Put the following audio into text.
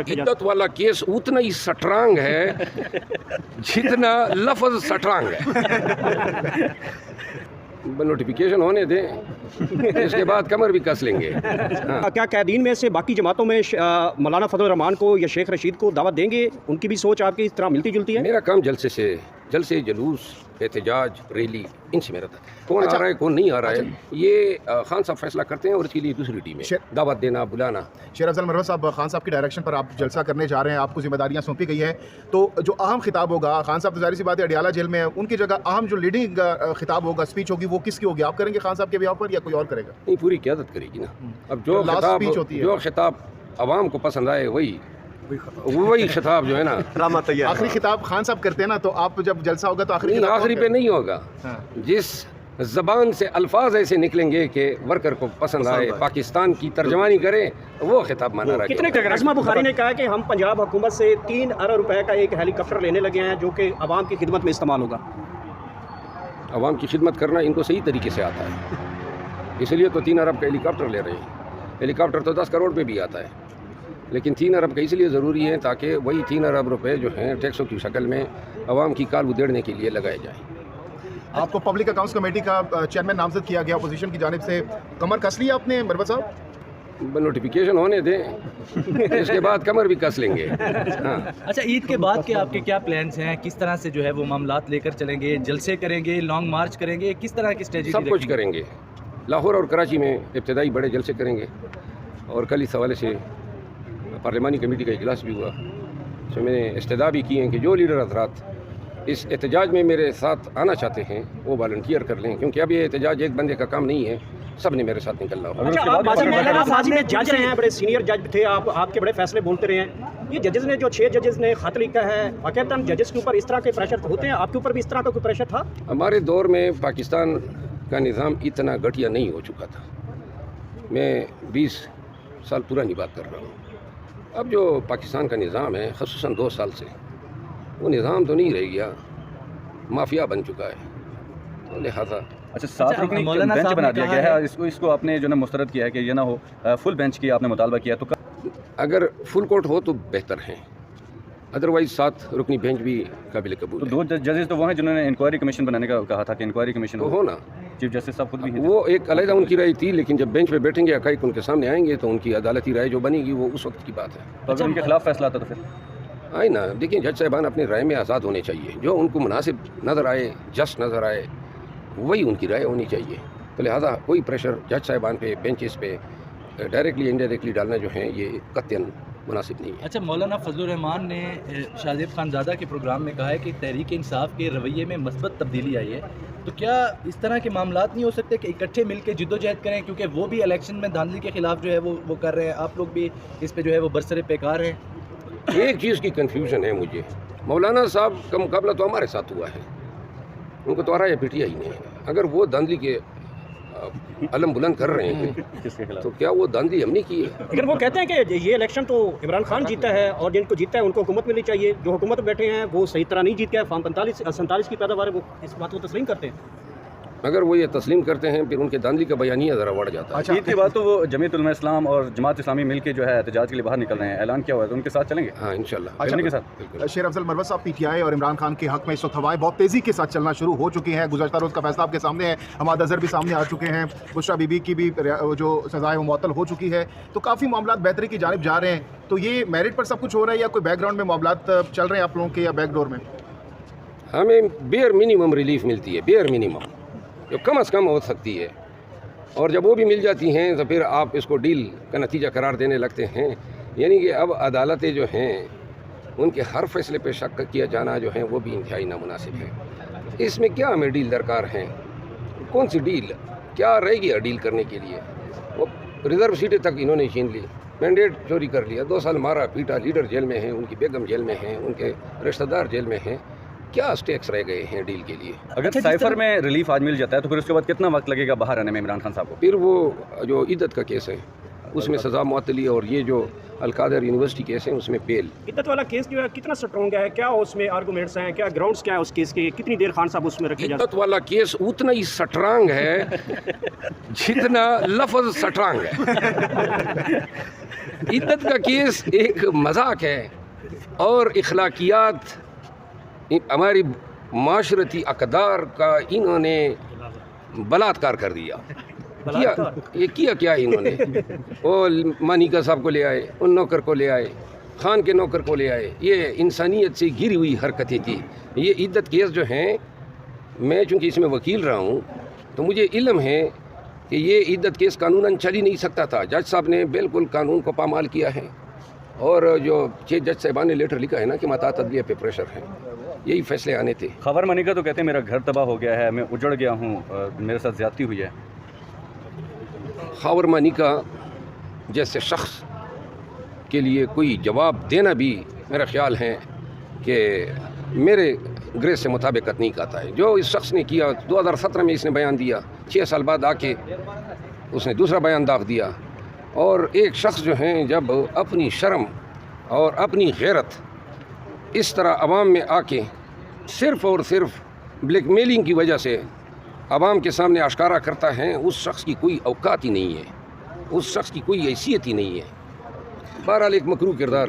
इद्दत वाला केस उतना ही स्ट्रांग है जितना लफ्ज़ स्ट्रांग है। नोटिफिकेशन होने दें, इसके बाद कमर भी कस लेंगे। हाँ। क्या कैदीन में से बाकी जमातों में मौलाना फजल रहमान को या शेख रशीद को दावत देंगे? उनकी भी सोच आपकी इस तरह मिलती जुलती है? मेरा काम जलसे जुलूस एहतजाज रैली इनसे मेरा था। कौन आ रहा है कौन नहीं आ रहा है ये खान साहब फैसला करते हैं और इसके लिए दूसरी टीम है दावत देना बुलाना। शेर अफजल मरवत साहब, खान साहब की डायरेक्शन पर आप जलसा करने जा रहे हैं, आपको जिम्मेदारियां सौंपी गई है, तो जो अहम खिताब होगा, खान साहब तो जाहिर सी बात है अडियाला जेल में है, उनकी जगह अहम जो लीडिंग खिताब होगा, स्पीच होगी, वो किसकी होगी? आप करेंगे खान साहब के बिहाफ पर या कोई और करेगा? नहीं, पूरी क़यादत करेगी ना। अब जो खिताब आवाम को पसंद आए वही खिताब जो है ना आखिरी खिताब खान साहब करते हैं ना, तो आप जब जलसा होगा तो आखिरी पे नहीं होगा। जिस ज़बान से अल्फाज ऐसे निकलेंगे कि वर्कर को पसंद आए, पाकिस्तान की तर्जमानी करे, वो खिताब माना रहा। कितने अज़मा बुखारी ने कहा कि हम पंजाब हुकूमत से 3 अरब रुपए का एक हेलीकॉप्टर लेने लगे हैं जो कि आवाम की खिदमत में इस्तेमाल होगा। आवाम की खिदमत करना इनको सही तरीके से आता है, इसलिए तो 3 अरब का हेलीकॉप्टर ले रहे हैं। हेलीकॉप्टर तो 10 करोड़ पे भी आता है, लेकिन 3 अरब का इसलिए ज़रूरी है ताकि वही 3 अरब रुपए जो हैं टैक्सों की शक्ल में आवाम की काल उधेड़ने के लिए लगाए जाएँ। आपको पब्लिक अकाउंट्स कमेटी का चेयरमैन नामजद किया गया अपोजिशन की जानिब से, कमर कस लिया आपने मरवत साहब? नोटिफिकेशन होने दें, इसके बाद कमर भी कस लेंगे। हाँ। अच्छा, ईद के बाद के आपके क्या प्लान्स हैं? किस तरह से जो है वो मामलात लेकर चलेंगे? जलसे करेंगे, लॉन्ग मार्च करेंगे, किस तरह की स्ट्रेटजी? सब कुछ करेंगे। लाहौर और कराची में इब्तदाई बड़े जलसे करेंगे और कल इस हवाले से पार्लिमानी कमेटी का इजलास भी हुआ, तो मैंने इस्तदा भी किए हैं कि जो लीडर हज़रात इस एहतजाज में मेरे साथ आना चाहते हैं वो वॉलंटियर कर लें, क्योंकि अब ये एहतजाज एक बंदे का काम नहीं है, सब ने मेरे साथ निकलना होगा। जज हैं, बड़े सीनियर जज थे आप, आपके बड़े फैसले बोलते रहे हैं। ये जजेस ने जो 6 जजेस ने खत लिखा है, वाकईतन जजेस के ऊपर इस तरह के प्रेशर होते हैं, आपके ऊपर भी इस तरह का कोई प्रेशर था? हमारे दौर में पाकिस्तान का निज़ाम इतना घटिया नहीं हो चुका था। मैं 20 साल पुरानी बात कर रहा हूँ। अब जो पाकिस्तान का निज़ाम है ख़ुसूसन 2 साल से, वो निज़ाम तो नहीं रह गया, माफिया बन चुका है, तो लिहाजा। अच्छा, 7 रुकनी बेंच बना दिया गया है, इसको आपने जो ना मुस्तरद किया है कि ये ना हो फुल बेंच की आपने मुतालबा किया, तो अगर फुल कोर्ट हो तो बेहतर है, अदरवाइज 7 रुकनी बेंच भी काबिल कबूल है। तो 2 जजेस तो वो हैं जिन्होंने इंक्वायरी कमीशन बनाने का कहा था कि इंक्वायरी कमीशन हो ना। चीफ जस्टिस साहब खुद भी हैं। वो एक अलग उनकी राय थी, लेकिन जब बेंच पे बैठेंगे हक़ाइक़ उनके सामने आएंगे तो उनकी अदालती राय जो बनेगी वो उस वक्त की बात है। तो अगर उनके खिलाफ फैसला आता तो फिर आए ना। देखिए, जज साहिबान अपनी राय में आज़ाद होने चाहिए, जो उनको मुनासिब नज़र आए, जस्ट नज़र आए, वही उनकी राय होनी चाहिए। तो लिहाजा कोई प्रेशर जज साहिबान पे, बेंचेस पे डायरेक्टली इनडायरेक्टली डालना जो है ये कतई मुनासिब नहीं है। अच्छा, मौलाना फजल रहमान ने शाहजेब खानज़ादा के प्रोग्राम में कहा है कि तहरीक इंसाफ के रवैये में मस्बत तब्दीली आई है, तो क्या इस तरह के मामलात नहीं हो सकते कि इकट्ठे मिलकर जिद्दोजहद करें, क्योंकि वो भी इलेक्शन में धांधली के खिलाफ जो है वो कर रहे हैं, आप लोग भी इस पे जो है वो बरसरे पेकार हैं? एक चीज़ की कन्फ्यूजन है मुझे, मौलाना साहब का मुकाबला तो हमारे साथ हुआ है, उनको तो आ रहा है पिटिया ही नहीं है। अगर वो धांधली के अलम बुलंद कर रहे हैं तो क्या वो धांधली हमने की है? अगर वो कहते हैं कि ये इलेक्शन तो इमरान खान जीता है और जिनको जीता है उनको हुकूमत मिलनी चाहिए, जो हुकूमत बैठे हैं वो सही तरह नहीं जीत गया, फॉर्म 47 की पैदावार है, वो इस बात को तस्लीम करते हैं। अगर वो ये तस्लीम करते हैं फिर उनके धांधली का बयानिया ज़रा बढ़ जाता है। अच्छा, ईद के बाद तो वो जमीयत उलमा इस्लाम और जमात इस्लामी मिल के जो है एहतजाज के लिए बाहर निकल रहे हैं, ऐलान किया हुआ है, तो उनके साथ चलेंगे? हाँ, इंशाल्लाह। अच्छा, के साथ। शेर अफजल मरवत साहब, PTI और इमरान खान के हक में इस वक्त हवाएं बहुत तेज़ी के साथ चलना शुरू हो चुकी हैं। गुज़श्ता रोज़ का फैसला आपके सामने है, हमाद अज़हर भी सामने आ चुके हैं, बुशरा बीबी की भी जो सज़ा है वो मुअत्तल हो चुकी है, तो काफ़ी मामलात बेहतरी की जानिब जा रहे हैं। तो ये मेरिट पर सब कुछ हो रहा है या कोई बैकग्राउंड में मामलात चल रहे हैं आप लोगों के, या बैकडोर में? हमें बेयर मिनिमम रिलीफ मिलती है, बेयर मिनिमम जो कम से कम हो सकती है, और जब वो भी मिल जाती हैं तो फिर आप इसको डील का नतीजा करार देने लगते हैं। यानी कि अब अदालतें जो हैं उनके हर फैसले पे शक किया जाना जो है वो भी इंतहाई नामुनासिब है। इसमें क्या हमें डील दरकार है? कौन सी डील, क्या रहेगी डील करने के लिए? वो रिज़र्व सीटें तक इन्होंने छीन ली, मैंडेट चोरी कर लिया, 2 साल मारा पीटा, लीडर जेल में हैं, उनकी बेगम जेल में हैं, उनके रिश्तेदार जेल में हैं, क्या स्टेक्स रह गए हैं डील के लिए? अगर साइफर में रिलीफ आज मिल जाता है तो फिर उसके बाद कितना वक्त लगेगा बाहर आने में इमरान खान साहब को? फिर वो जो इद्दत का केस है उसमें सज़ा मुअत्तली, और ये जो अलकादर यूनिवर्सिटी केस है उसमें बेल। इद्दत वाला केस जो है कितना स्ट्रॉन्ग है, क्या उसमें आर्गूमेंट्स हैं, क्या ग्राउंड्स क्या है उस केस के, कितनी देर खान साहब उसमें रखे जाते? इद्दत वाला केस उतना ही स्ट्रांग है जितना लफ्ज़ स्ट्रांग है। इद्दत का केस एक मजाक है और इखलाकियात हमारी माशरती अकदार का इन्होंने बलात्कार कर दिया। किया क्या इन्होंने? वो मानिका साहब को ले आए, उन नौकर को ले आए, खान के नौकर को ले आए। ये इंसानियत से घिरी हुई हरकतें थी। ये इद्दत केस जो हैं, मैं चूँकि इसमें वकील रहा हूँ तो मुझे इल्म है कि ये इद्दत केस कानूनन चल ही नहीं सकता था। जज साहब ने बिल्कुल कानून को पामाल किया है और जो 6 जज साहबान ने लेटर लिखा है ना कि मता तदबिया पे प्रेशर है, यही फैसले आने थे। खबर मनिका तो कहते हैं मेरा घर तबाह हो गया है, मैं उजड़ गया हूँ, मेरे साथ ज़्यादती हुई है। खावर मनिका जैसे शख्स के लिए कोई जवाब देना भी मेरा ख्याल है कि मेरे ग्रेस से मुताबिकत नहीं करता है। जो इस शख्स ने किया, 2017 में इसने बयान दिया, 6 साल बाद आके उसने दूसरा बयान दाग दिया। और एक शख्स जो हैं जब अपनी शर्म और अपनी गैरत इस तरह अवाम में आके सिर्फ़ और सिर्फ ब्लैकमेलिंग की वजह से अवाम के सामने आश्कारा करता है, उस शख्स की कोई औकात ही नहीं है, उस शख्स की कोई हैसियत ही नहीं है। बहरहाल एक मकरूह किरदार है।